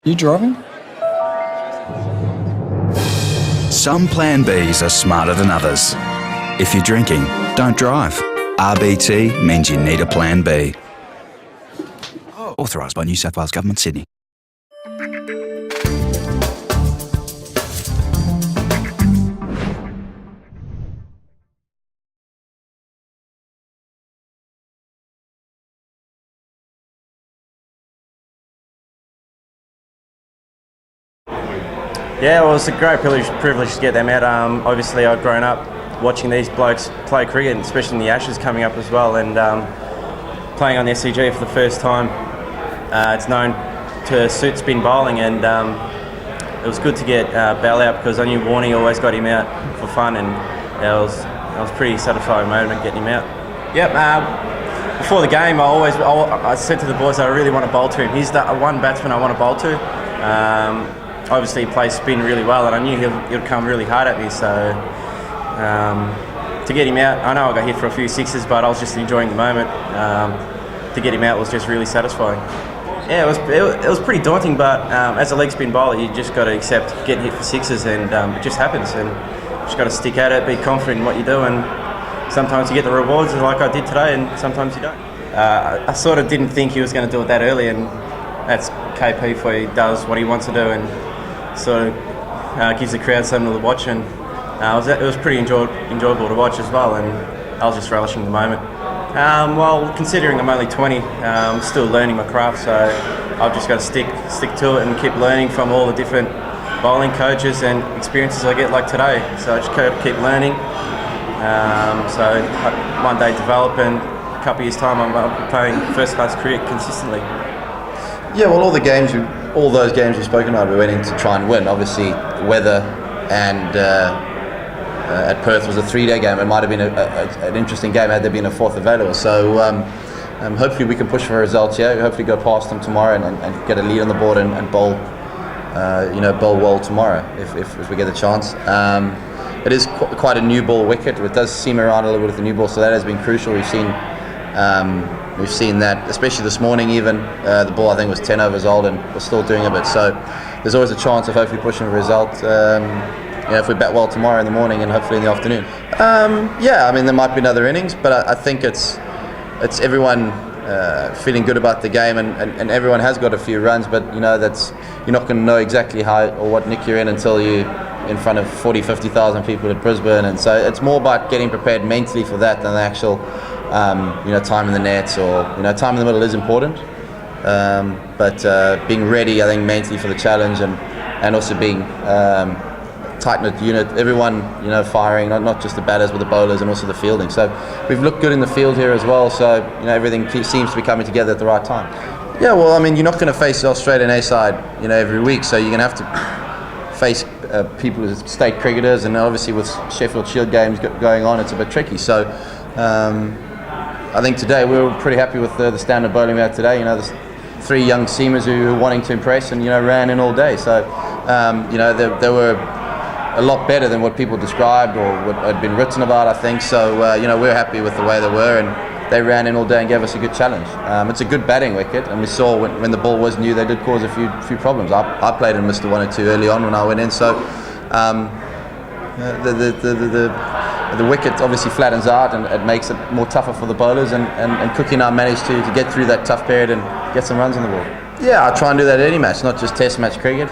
You driving? Some Plan Bs are smarter than others. If you're drinking, don't drive. RBT means you need a Plan B. Authorised by New South Wales Government, Sydney. Yeah, well, it's a great privilege to get them out. Obviously, I've grown up watching these blokes play cricket, especially in the Ashes coming up as well, and playing on the SCG for the first time. It's known to suit spin bowling, and it was good to get Bell out because I knew Warney always got him out for fun, and it was a pretty satisfying moment getting him out. Yep. Before the game, I said to the boys I really want to bowl to him. He's the one batsman I want to bowl to. Obviously, he plays spin really well, and I knew he'd come really hard at me. So to get him out, I know I got hit for a few sixes, but I was just enjoying the moment. To get him out was just really satisfying. Yeah, it was pretty daunting, but as a leg spin bowler, you just got to accept getting hit for sixes, and it just happens. And you just got to stick at it, be confident in what you do, and sometimes you get the rewards like I did today, and sometimes you don't. I sort of didn't think he was going to do it that early, and that's KP for he does what he wants to do, and sort of gives the crowd something to watch, and it was pretty enjoyable to watch as well, and I was just relishing the moment. Well, considering I'm only 20, I'm still learning my craft, so I've just got to stick to it and keep learning from all the different bowling coaches and experiences I get like today. So I just keep learning. So one day develop, and a couple of years time I'm playing first class cricket consistently. Yeah, well, all those games you've spoken about, we went in to try and win. Obviously, the weather and at Perth was a 3-day game. It might have been an interesting game had there been a fourth available. So hopefully we can push for results here. Hopefully go past them tomorrow and get a lead on the board and bowl, bowl well tomorrow if we get the chance. It is quite a new ball wicket. It does seam around a little bit with the new ball, so that has been crucial. We've seen that, especially this morning even. The ball, I think, was 10 overs old and we're still doing a bit. So there's always a chance of hopefully pushing a result if we bat well tomorrow in the morning and hopefully in the afternoon. There might be another innings, but I think it's everyone feeling good about the game, and everyone has got a few runs, but you're not going to know exactly how or what nick you're in until you in front of 50,000 people at Brisbane, and so it's more about getting prepared mentally for that than the actual time in the nets, or time in the middle is important, but being ready, I think, mentally for the challenge, and also being tight-knit unit, everyone firing, not just the batters but the bowlers and also the fielding. So we've looked good in the field here as well, so everything seems to be coming together at the right time. Yeah, well, you're not going to face the Australian A side every week, so you're going to have to face people as state cricketers, and obviously with Sheffield Shield games going on, it's a bit tricky. So I think today we were pretty happy with the standard bowling we had today. There's 3 young seamers who were wanting to impress and ran in all day. So they were a lot better than what people described or what had been written about, I think. So we're happy with the way they were, and they ran in all day and gave us a good challenge. It's a good batting wicket, and we saw when the ball was new, they did cause a few problems. I played and missed 1 or 2 early on when I went in. So the wicket obviously flattens out, and it makes it more tougher for the bowlers, and Cookie and I managed to get through that tough period and get some runs on the ball. Yeah, I try and do that at any match, not just test match cricket.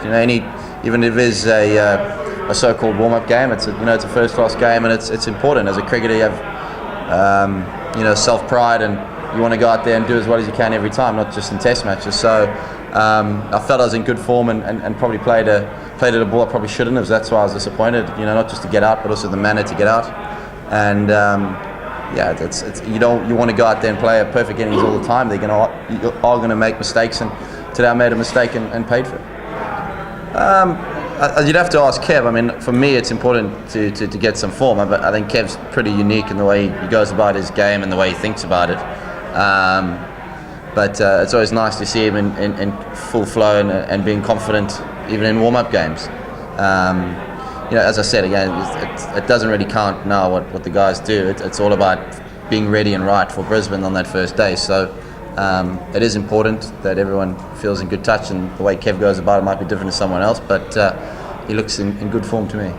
Even if it's a so-called warm-up game, it's a first-class game, and it's important. As a cricketer, you have self-pride, and you want to go out there and do as well as you can every time, not just in test matches. So I felt I was in good form, and probably played at a ball I probably shouldn't have. That's why I was disappointed. Not just to get out, but also the manner to get out. And you want to go out there and play a perfect innings all the time. You are going to make mistakes, and today I made a mistake and paid for it. You'd have to ask Kev. For me, it's important to get some form. I think Kev's pretty unique in the way he goes about his game and the way he thinks about it. But it's always nice to see him in full flow and being confident, even in warm-up games. As I said again, it doesn't really count now what the guys do. It's all about being ready and right for Brisbane on that first day. So It is important that everyone feels in good touch, and the way Kev goes about it might be different to someone else, but he looks in good form to me.